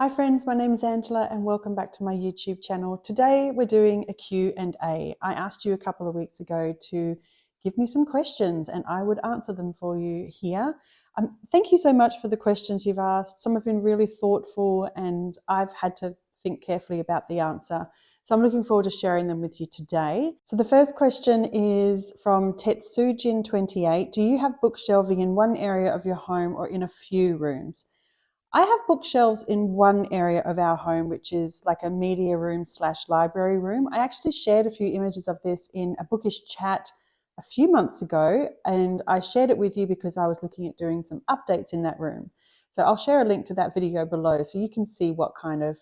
Hi friends, my name is Angela and welcome back to my YouTube channel. Today we're doing a Q&A. I asked you a couple of weeks ago to give me some questions and I would answer them for you here. Thank you so much for the questions you've asked. Some have been really thoughtful and I've had to think carefully about the answer. So I'm looking forward to sharing them with you today. So the first question is from Tetsujin28. Do you have bookshelving in one area of your home or in a few rooms? I have bookshelves in one area of our home, which is like a media room / library room. I actually shared a few images of this in a bookish chat a few months ago, and I shared it with you because I was looking at doing some updates in that room. So I'll share a link to that video below so you can see what kind of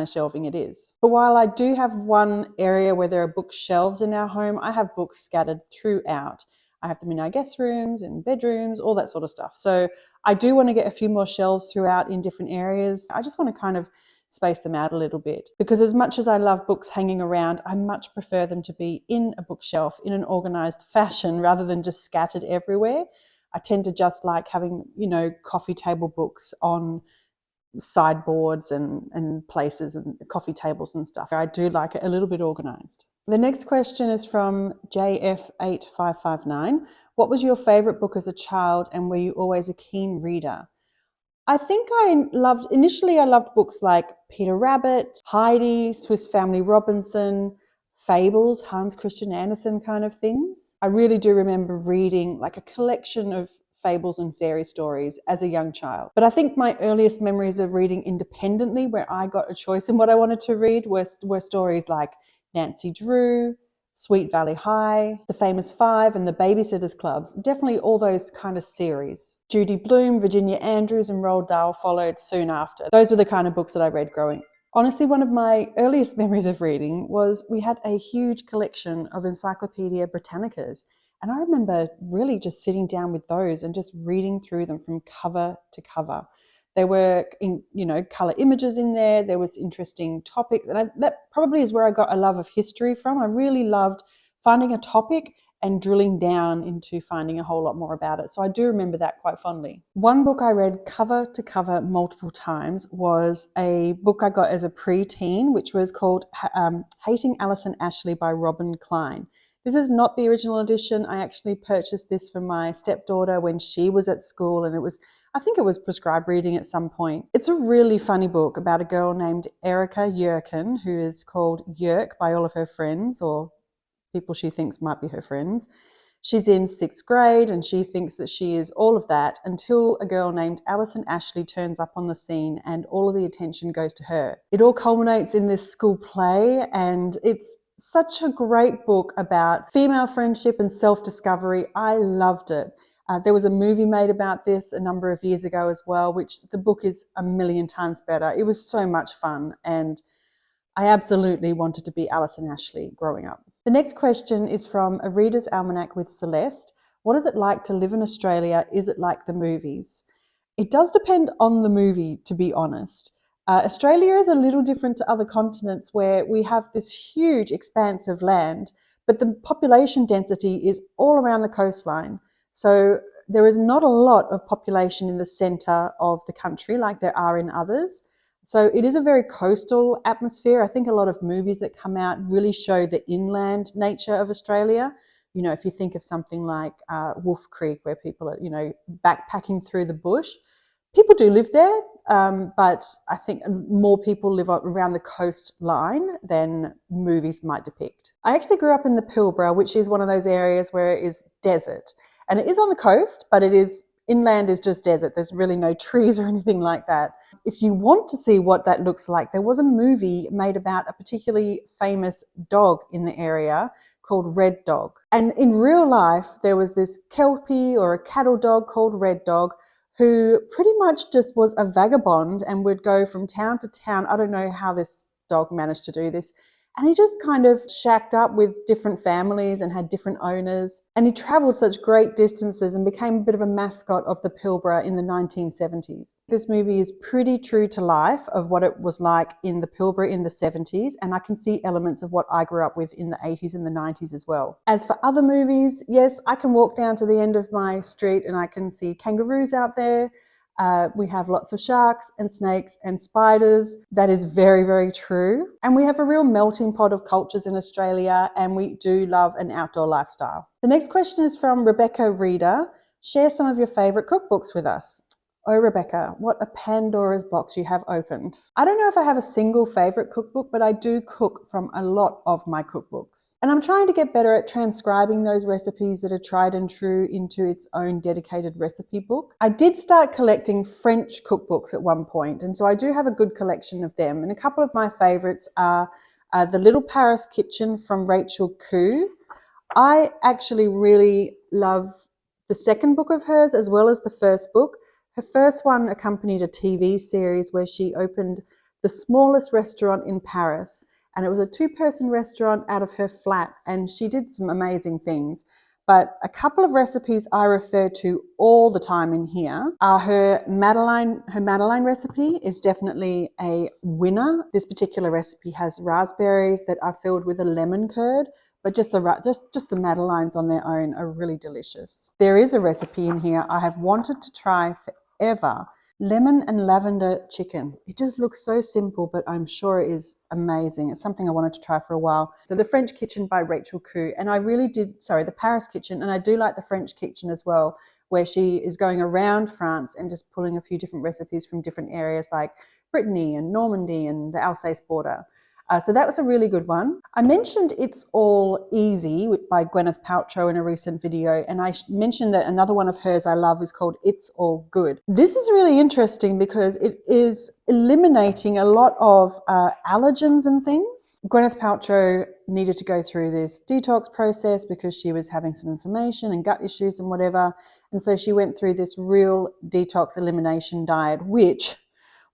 shelving it is. But while I do have one area where there are bookshelves in our home, I have books scattered throughout. I have them in our guest rooms and bedrooms, all that sort of stuff. So I do want to get a few more shelves throughout in different areas. I just want to kind of space them out a little bit because as much as I love books hanging around, I much prefer them to be in a bookshelf in an organized fashion rather than just scattered everywhere. I tend to just like having, coffee table books on sideboards and places and coffee tables and stuff. I do like it a little bit organized. The next question is from JF8559. What was your favorite book as a child and were you always a keen reader? I think initially I loved books like Peter Rabbit, Heidi, Swiss Family Robinson, Fables, Hans Christian Andersen kind of things. I really do remember reading like a collection of fables and fairy stories as a young child. But I think my earliest memories of reading independently, where I got a choice in what I wanted to read, were stories like Nancy Drew, Sweet Valley High, The Famous Five, and The Babysitters Clubs. Definitely all those kind of series. Judy Blume, Virginia Andrews, and Roald Dahl followed soon after. Those were the kind of books that I read growing up. Honestly, one of my earliest memories of reading was we had a huge collection of Encyclopedia Britannicas. And I remember really just sitting down with those and just reading through them from cover to cover. There were, color images in there. There was interesting topics. And that probably is where I got a love of history from. I really loved finding a topic and drilling down into finding a whole lot more about it. So I do remember that quite fondly. One book I read cover to cover multiple times was a book I got as a preteen, which was called Hating Alison Ashley by Robin Klein. This is not the original edition. I actually purchased this for my stepdaughter when she was at school, and I think it was prescribed reading at some point. It's a really funny book about a girl named Erica Yerkin, who is called Yerk by all of her friends, or people she thinks might be her friends. She's in 6th grade and she thinks that she is all of that until a girl named Alison Ashley turns up on the scene and all of the attention goes to her. It all culminates in this school play, and it's such a great book about female friendship and self-discovery. I loved it. There was a movie made about this a number of years ago as well, which the book is a million times better. It was so much fun and I absolutely wanted to be Alison Ashley growing up. The next question is from A Reader's Almanac with Celeste. What is it like to live in Australia? Is it like the movies? It does depend on the movie, to be honest. Australia is a little different to other continents where we have this huge expanse of land, but the population density is all around the coastline. So there is not a lot of population in the centre of the country like there are in others. So it is a very coastal atmosphere. I think a lot of movies that come out really show the inland nature of Australia. If you think of something like Wolf Creek, where people are, backpacking through the bush, people do live there, but I think more people live around the coastline than movies might depict. I actually grew up in the Pilbara, which is one of those areas where it is desert. And it is on the coast, but inland is just desert. There's really no trees or anything like that. If you want to see what that looks like, there was a movie made about a particularly famous dog in the area called Red Dog. And in real life, there was this Kelpie or a cattle dog called Red Dog who pretty much just was a vagabond and would go from town to town. I don't know how this dog managed to do this. And he just kind of shacked up with different families and had different owners. And he travelled such great distances and became a bit of a mascot of the Pilbara in the 1970s. This movie is pretty true to life of what it was like in the Pilbara in the 70s. And I can see elements of what I grew up with in the 80s and the 90s as well. As for other movies, yes, I can walk down to the end of my street and I can see kangaroos out there. We have lots of sharks and snakes and spiders. That is very, very true. And we have a real melting pot of cultures in Australia, and we do love an outdoor lifestyle. The next question is from Rebecca Reader. Share some of your favourite cookbooks with us. Oh, Rebecca, what a Pandora's box you have opened. I don't know if I have a single favourite cookbook, but I do cook from a lot of my cookbooks. And I'm trying to get better at transcribing those recipes that are tried and true into its own dedicated recipe book. I did start collecting French cookbooks at one point, and so I do have a good collection of them. And a couple of my favourites are The Little Paris Kitchen from Rachel Khoo. I actually really love the second book of hers as well as the first book. Her first one accompanied a TV series where she opened the smallest restaurant in Paris, and it was a two-person restaurant out of her flat, and she did some amazing things. But a couple of recipes I refer to all the time in here are her Madeleine. Her Madeleine recipe is definitely a winner. This particular recipe has raspberries that are filled with a lemon curd, but just the Madeleines on their own are really delicious. There is a recipe in here I have wanted to try forever. Lemon and lavender chicken. It just looks so simple, but I'm sure it is amazing. It's something I wanted to try for a while. So the French Kitchen by Rachel Khoo, and the Paris Kitchen, and I do like the French Kitchen as well, where she is going around France and just pulling a few different recipes from different areas like Brittany and Normandy and the Alsace border. So that was a really good one. I mentioned It's All Easy by Gwyneth Paltrow in a recent video, and I mentioned that another one of hers I love is called It's All Good. This is really interesting because it is eliminating a lot of allergens and things. Gwyneth Paltrow needed to go through this detox process because she was having some inflammation and gut issues and whatever, and so she went through this real detox elimination diet, which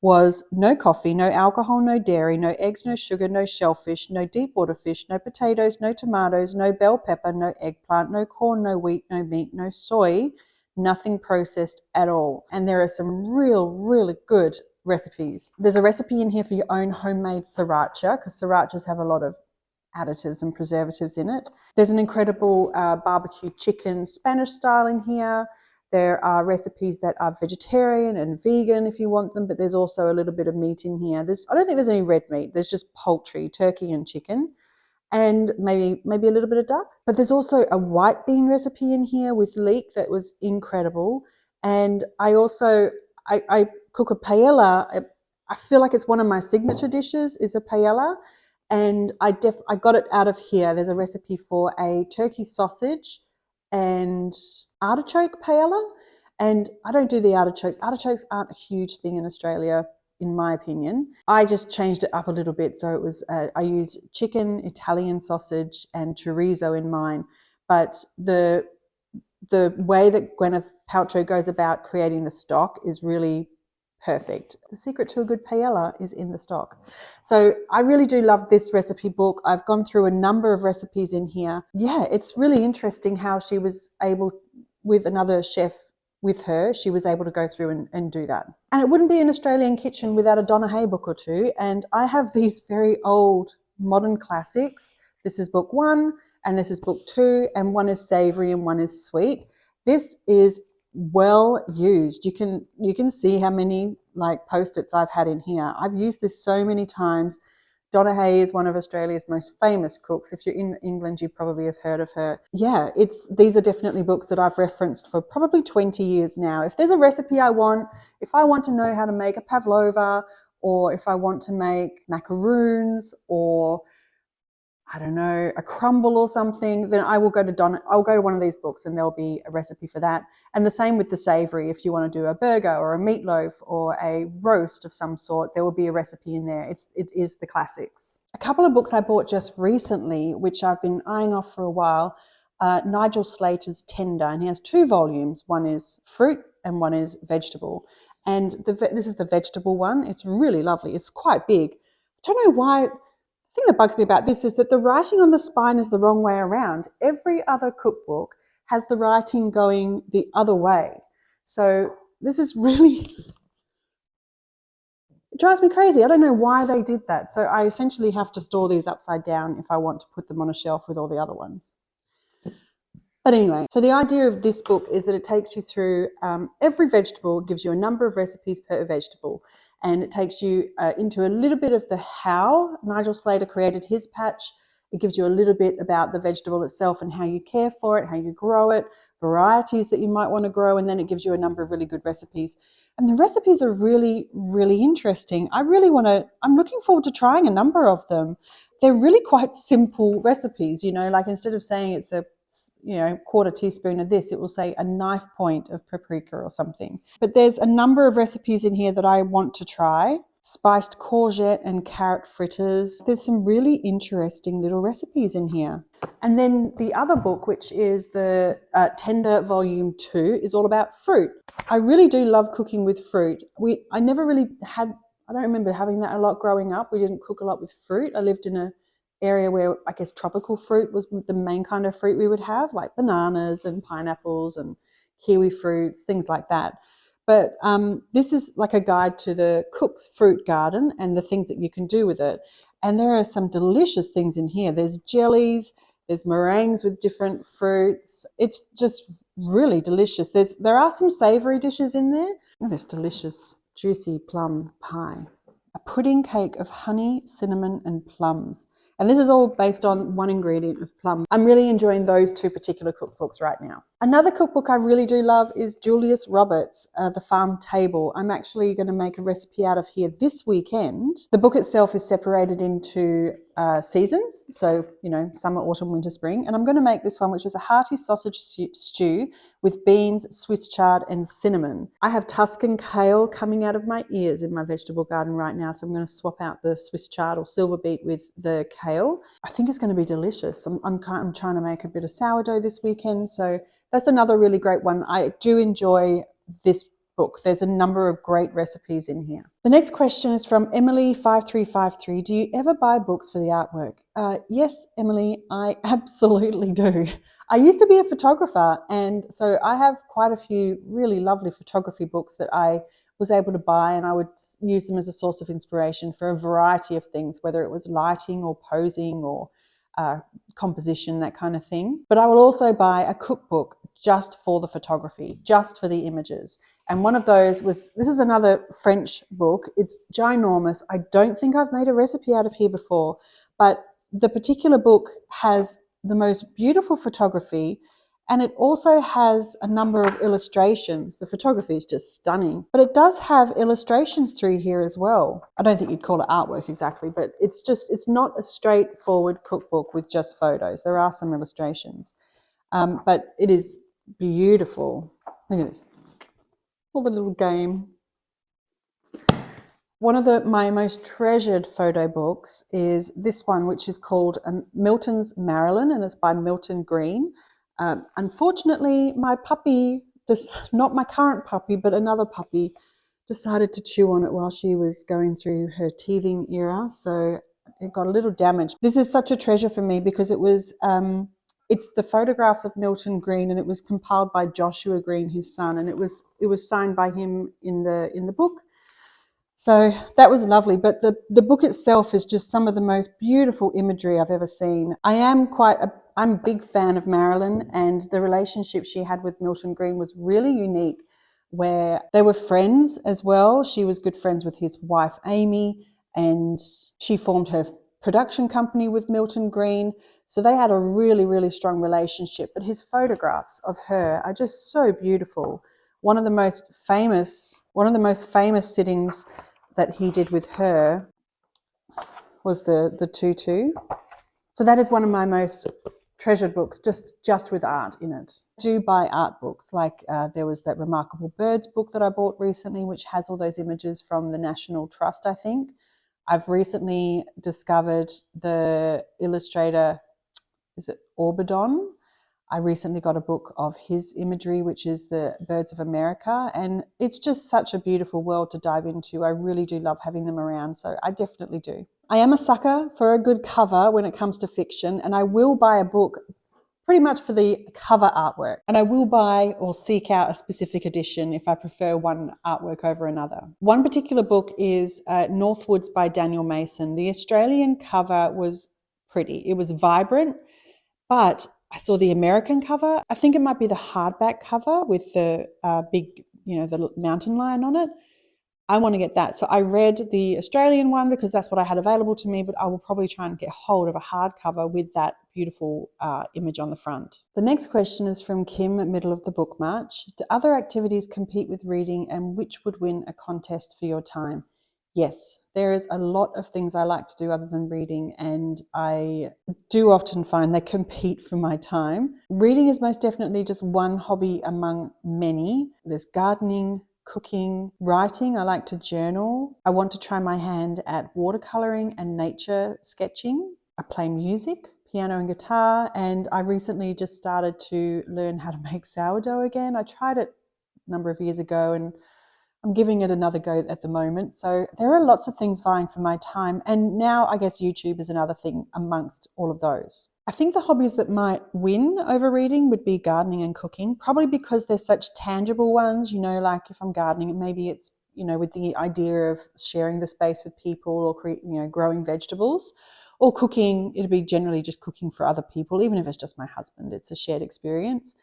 was no coffee, no alcohol, no dairy, no eggs, no sugar, no shellfish, no deep water fish, no potatoes, no tomatoes, no bell pepper, no eggplant, no corn, no wheat, no meat, no soy, nothing processed at all. And there are some really good recipes. There's a recipe in here for your own homemade sriracha, because srirachas have a lot of additives and preservatives in it. There's an incredible barbecue chicken Spanish style in here. There are recipes that are vegetarian and vegan if you want them, but there's also a little bit of meat in here. I don't think there's any red meat. There's just poultry, turkey and chicken, and maybe a little bit of duck. But there's also a white bean recipe in here with leek that was incredible. And I cook a paella. I feel like it's one of my signature dishes is a paella. And I got it out of here. There's a recipe for a turkey sausage and artichoke paella, and I don't do the artichokes. Artichokes aren't a huge thing in Australia, in my opinion. I just changed it up a little bit, so it was I used chicken, Italian sausage, and chorizo in mine. But the way that Gwyneth Paltrow goes about creating the stock is really perfect. The secret to a good paella is in the stock. So I really do love this recipe book. I've gone through a number of recipes in here. Yeah, it's really interesting how she was able, with another chef with her, she was able to go through and do that. And it wouldn't be an Australian kitchen without a Donna Hay book or two. And I have these very old modern classics. This is book 1 and this is book 2, and one is savory and one is sweet. This is well used. You can see how many like post-its I've had in here. I've used this so many times. Donna Hay is one of Australia's most famous cooks. If you're in England, you probably have heard of her. Yeah, these are definitely books that I've referenced for probably 20 years now. If there's a recipe if I want to know how to make a pavlova, or if I want to make macaroons, or I don't know, a crumble or something, then I'll go to one of these books and there'll be a recipe for that. And the same with the savory. If you want to do a burger or a meatloaf or a roast of some sort, there will be a recipe in there. It is the classics. A couple of books I bought just recently, which I've been eyeing off for a while, Nigel Slater's Tender, and he has 2 volumes. One is fruit and one is vegetable. And this is the vegetable one. It's really lovely. It's quite big. I don't know why. The thing that bugs me about this is that the writing on the spine is the wrong way around. Every other cookbook has the writing going the other way. So this is really, it drives me crazy. I don't know why they did that. So I essentially have to store these upside down if I want to put them on a shelf with all the other ones. But anyway, so the idea of this book is that it takes you through every vegetable, gives you a number of recipes per vegetable, and it takes you into a little bit of the how Nigel Slater created his patch. It gives you a little bit about the vegetable itself and how you care for it, how you grow it, varieties that you might want to grow, and then it gives you a number of really good recipes. And the recipes are really, really interesting. I'm looking forward to trying a number of them. They're really quite simple recipes, like instead of saying it's a quarter teaspoon of this, it will say a knife point of paprika or something. But there's a number of recipes in here that I want to try. Spiced courgette and carrot fritters. There's some really interesting little recipes in here. And then the other book, which is the Tender Volume 2, is all about fruit. I really do love cooking with fruit. I don't remember having that a lot growing up. We didn't cook a lot with fruit. I lived in an area where I guess tropical fruit was the main kind of fruit we would have, like bananas and pineapples and kiwi fruits, things like that. But this is like a guide to the cook's fruit garden and the things that you can do with it. And there are some delicious things in here. There's jellies, there's meringues with different fruits. It's just really delicious. There are some savory dishes in there. Oh, there's delicious juicy plum pie. A pudding cake of honey, cinnamon, and plums. And this is all based on one ingredient of plum. I'm really enjoying those two particular cookbooks right now. Another cookbook I really do love is Julius Roberts' The Farm Table. I'm actually going to make a recipe out of here this weekend. The book itself is separated into seasons, so summer, autumn, winter, spring, and I'm going to make this one, which is a hearty sausage stew with beans, Swiss chard, and cinnamon. I have Tuscan kale coming out of my ears in my vegetable garden right now, so I'm going to swap out the Swiss chard or silver beet with the kale. I think it's going to be delicious. I'm trying to make a bit of sourdough this weekend, so that's another really great one. I do enjoy this book. There's a number of great recipes in here. The next question is from Emily5353. Do you ever buy books for the artwork? Yes, Emily, I absolutely do. I used to be a photographer, and so I have quite a few really lovely photography books that I was able to buy, and I would use them as a source of inspiration for a variety of things, whether it was lighting or posing or composition, that kind of thing. But I will also buy a cookbook just for the photography, just for the images. And one of those this is another French book. It's ginormous. I don't think I've made a recipe out of here before, but the particular book has the most beautiful photography, and it also has a number of illustrations. The photography is just stunning, but it does have illustrations through here as well. I don't think you'd call it artwork exactly, but it's not a straightforward cookbook with just photos. There are some illustrations, but it is beautiful. Look at this. All the little game. One of my most treasured photo books is this one, which is called Milton's Marilyn, and it's by Milton Green. Unfortunately, my puppy, not my current puppy, but another puppy, decided to chew on it while she was going through her teething era, so it got a little damaged. This is such a treasure for me because it was it's the photographs of Milton Green, and it was compiled by Joshua Green, his son, and it was signed by him in the book. So that was lovely, but the book itself is just some of the most beautiful imagery I've ever seen. I'm a big fan of Marilyn, and the relationship she had with Milton Green was really unique, where they were friends as well. She was good friends with his wife, Amy, and she formed her production company with Milton Green. So they had a really, really strong relationship, but his photographs of her are just so beautiful. One of the most famous sittings that he did with her was the tutu. So that is one of my most treasured books, just with art in it. I do buy art books, like there was that Remarkable Birds book that I bought recently, which has all those images from the National Trust, I think. I've recently discovered the illustrator, is it Orbidon? I recently got a book of his imagery, which is the Birds of America, and it's just such a beautiful world to dive into. I really do love having them around, so I definitely do. I am a sucker for a good cover when it comes to fiction, and I will buy a book pretty much for the cover artwork, and I will buy or seek out a specific edition if I prefer one artwork over another. One particular book is Northwoods by Daniel Mason. The Australian cover was pretty. It was vibrant, but I saw the American cover. I think it might be the hardback cover with the big, the mountain lion on it. I want to get that. So I read the Australian one because that's what I had available to me, but I will probably try and get hold of a hardcover with that beautiful image on the front. The next question is from Kim, middle of the book march. Do other activities compete with reading, and which would win a contest for your time? Yes, there is a lot of things I like to do other than reading, and I do often find they compete for my time. Reading is most definitely just one hobby among many. There's gardening, cooking, writing. I like to journal. I want to try my hand at watercoloring and nature sketching. I play music, piano and guitar, and I recently just started to learn how to make sourdough again. I tried it a number of years ago and I'm giving it another go at the moment. So there are lots of things vying for my time. And now I guess YouTube is another thing amongst all of those. I think the hobbies that might win over reading would be gardening and cooking, probably because they're such tangible ones. Like if I'm gardening, maybe it's, with the idea of sharing the space with people or, growing vegetables. Or cooking, it'd be generally just cooking for other people, even if it's just my husband. It's a shared experience.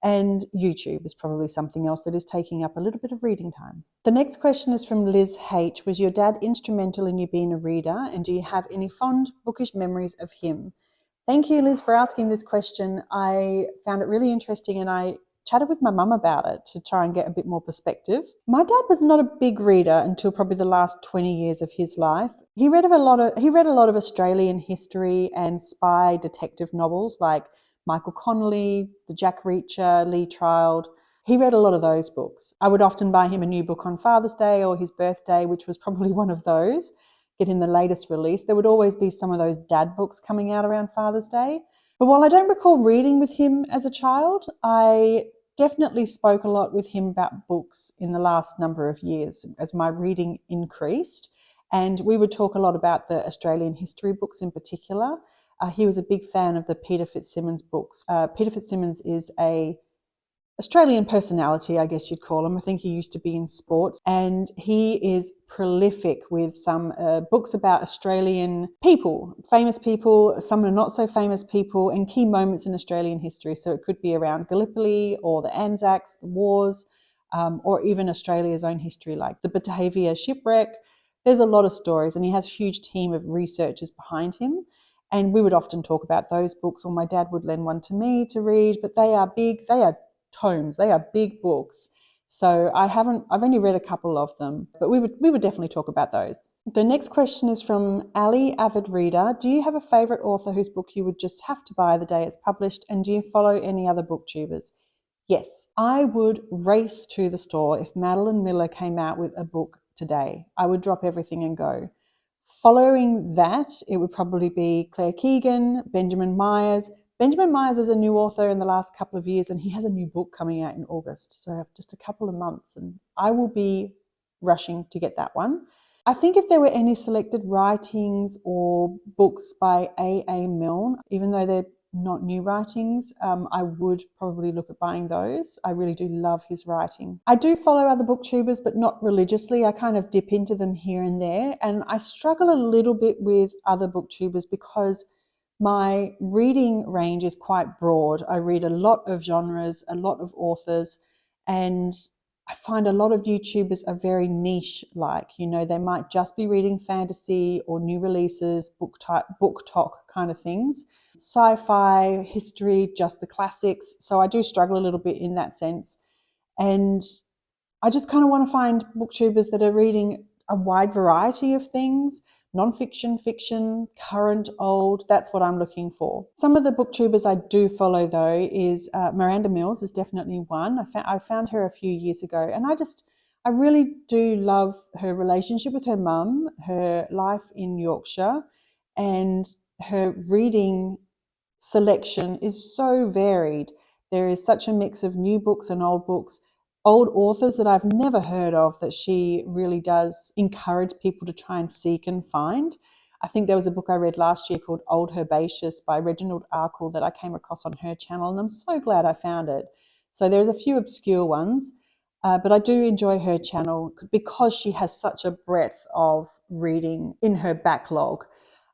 And YouTube is probably something else that is taking up a little bit of reading time. The next question is from Liz H. Was your dad instrumental in you being a reader, and do you have any fond bookish memories of him? Thank you, Liz, for asking this question. I found it really interesting, and I chatted with my mum about it to try and get a bit more perspective. My dad was not a big reader until probably the last 20 years of his life. He read a lot of Australian history and spy detective novels like Michael Connolly, the Jack Reacher, Lee Child. He read a lot of those books. I would often buy him a new book on Father's Day or his birthday, which was probably one of those, get him the latest release. There would always be some of those dad books coming out around Father's Day. But while I don't recall reading with him as a child, I definitely spoke a lot with him about books in the last number of years as my reading increased. And we would talk a lot about the Australian history books in particular. He was a big fan of the Peter Fitzsimmons books. Peter Fitzsimmons is a Australian personality, I guess you'd call him. I think he used to be in sports, and he is prolific with some books about Australian people, famous people, some are not so famous people, and key moments in Australian history. So it could be around Gallipoli or the Anzacs, the wars, or even Australia's own history, like the Batavia shipwreck. There's a lot of stories, and he has a huge team of researchers behind him. And we would often talk about those books, or my dad would lend one to me to read, but they are big, they are tomes, they are big books. So I've only read a couple of them, but we would definitely talk about those. The next question is from Ali, avid reader. Do you have a favourite author whose book you would just have to buy the day it's published, and do you follow any other booktubers? Yes, I would race to the store if Madeline Miller came out with a book today. I would drop everything and go. Following that, it would probably be Claire Keegan, Benjamin Myers. Benjamin Myers is a new author in the last couple of years, and he has a new book coming out in August, so just a couple of months, and I will be rushing to get that one. I think if there were any selected writings or books by A. Milne, even though they're not new writings, I would probably look at buying those. I really do love his writing. I do follow other booktubers, but not religiously. I kind of dip into them here and there, and I struggle a little bit with other booktubers because my reading range is quite broad. I read a lot of genres, a lot of authors, and I find a lot of YouTubers are very niche-like. They might just be reading fantasy or new releases, book talk kind of things. Sci-fi, history, just the classics. So I do struggle a little bit in that sense. And I just kind of want to find booktubers that are reading a wide variety of things. Non-fiction, fiction, current, old, that's what I'm looking for. Some of the booktubers I do follow though is Miranda Mills is definitely one. I found her a few years ago, and I really do love her relationship with her mum, her life in Yorkshire, and her reading selection is so varied. There is such a mix of new books and old books, old authors that I've never heard of that she really does encourage people to try and seek and find. I think there was a book I read last year called Old Herbaceous by Reginald Arkell that I came across on her channel, and I'm so glad I found it. So there's a few obscure ones, but I do enjoy her channel because she has such a breadth of reading in her backlog.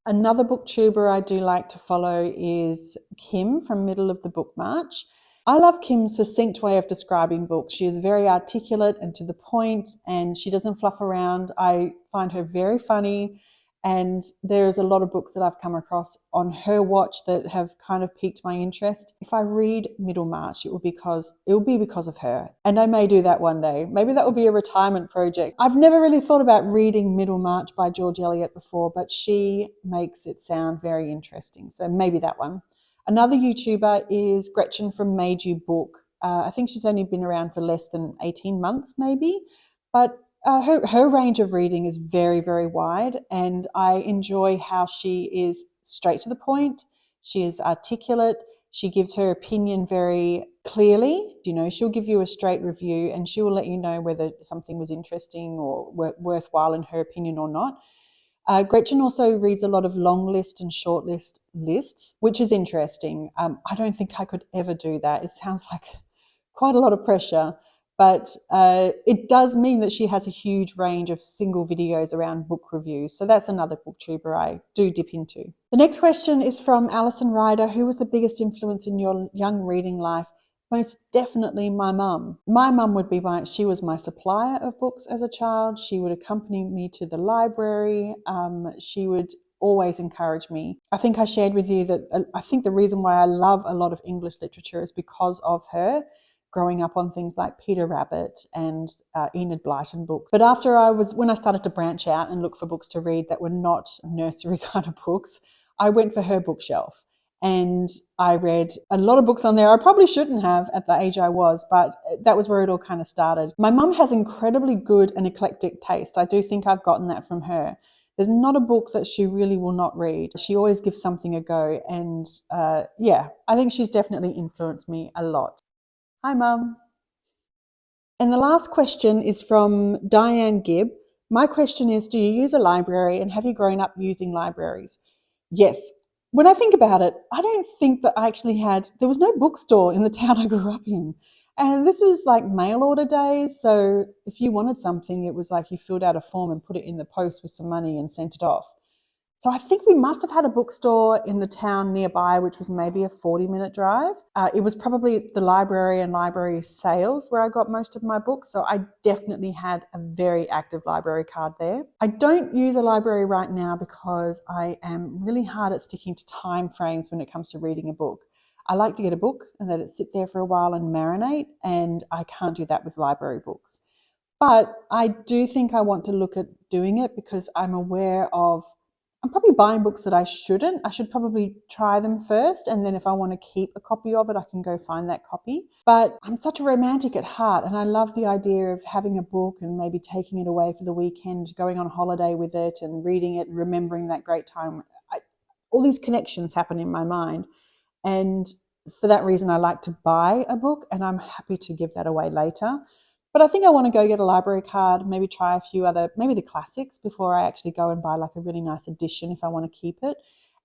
Another booktuber I do like to follow is Kim from Middle of the Book March. I love Kim's succinct way of describing books. She is very articulate and to the point, and she doesn't fluff around. I find her very funny, and there's a lot of books that I've come across on her watch that have kind of piqued my interest. If I read Middlemarch, it will be because of her, and I may do that one day. Maybe that will be a retirement project. I've never really thought about reading Middlemarch by George Eliot before, but she makes it sound very interesting, so maybe that one. Another YouTuber is Gretchen from Made You Book. I think she's only been around for less than 18 months maybe, but her range of reading is very, very wide, and I enjoy how she is straight to the point. She is articulate. She gives her opinion very clearly. She'll give you a straight review, and she will let you know whether something was interesting or worthwhile in her opinion or not. Gretchen also reads a lot of long list and short list lists, which is interesting. I don't think I could ever do that. It sounds like quite a lot of pressure, but it does mean that she has a huge range of single videos around book reviews. So that's another booktuber I do dip into. The next question is from Alison Ryder. Who was the biggest influence in your young reading life? Most definitely my mum. My mum she was my supplier of books as a child. She would accompany me to the library. She would always encourage me. I think I shared with you that I think the reason why I love a lot of English literature is because of her. Growing up on things like Peter Rabbit and Enid Blyton books. But when I started to branch out and look for books to read that were not nursery kind of books, I went for her bookshelf. And I read a lot of books on there I probably shouldn't have at the age I was, but that was where it all kind of started. My mum has incredibly good and eclectic taste. I do think I've gotten that from her. There's not a book that she really will not read. She always gives something a go. And I think she's definitely influenced me a lot. Hi, Mum. And the last question is from Diane Gibb. My question is, do you use a library, and have you grown up using libraries? Yes. When I think about it, I don't think that there was no bookstore in the town I grew up in. And this was like mail order days. So if you wanted something, it was like you filled out a form and put it in the post with some money and sent it off. So I think we must have had a bookstore in the town nearby, which was maybe a 40-minute drive. It was probably the library and library sales where I got most of my books. So I definitely had a very active library card there. I don't use a library right now because I am really hard at sticking to time frames when it comes to reading a book. I like to get a book and let it sit there for a while and marinate, and I can't do that with library books. But I do think I want to look at doing it because I'm probably buying books that I shouldn't. I should probably try them first, and then if I want to keep a copy of it, I can go find that copy. But I'm such a romantic at heart, and I love the idea of having a book and maybe taking it away for the weekend, going on holiday with it and reading it and remembering that great time. All these connections happen in my mind, and for that reason, I like to buy a book, and I'm happy to give that away later. But I think I want to go get a library card, maybe try a few other, maybe the classics before I actually go and buy like a really nice edition if I want to keep it.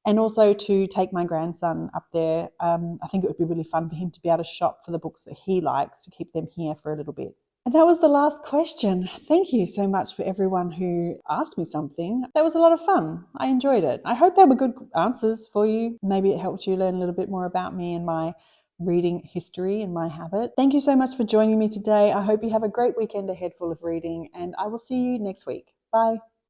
And also to take my grandson up there. I think it would be really fun for him to be able to shop for the books that he likes, to keep them here for a little bit. And that was the last question. Thank you so much for everyone who asked me something. That was a lot of fun. I enjoyed it. I hope they were good answers for you. Maybe it helped you learn a little bit more about me and my reading history and my habit. Thank you so much for joining me today. I hope you have a great weekend ahead full of reading, and I will see you next week. Bye.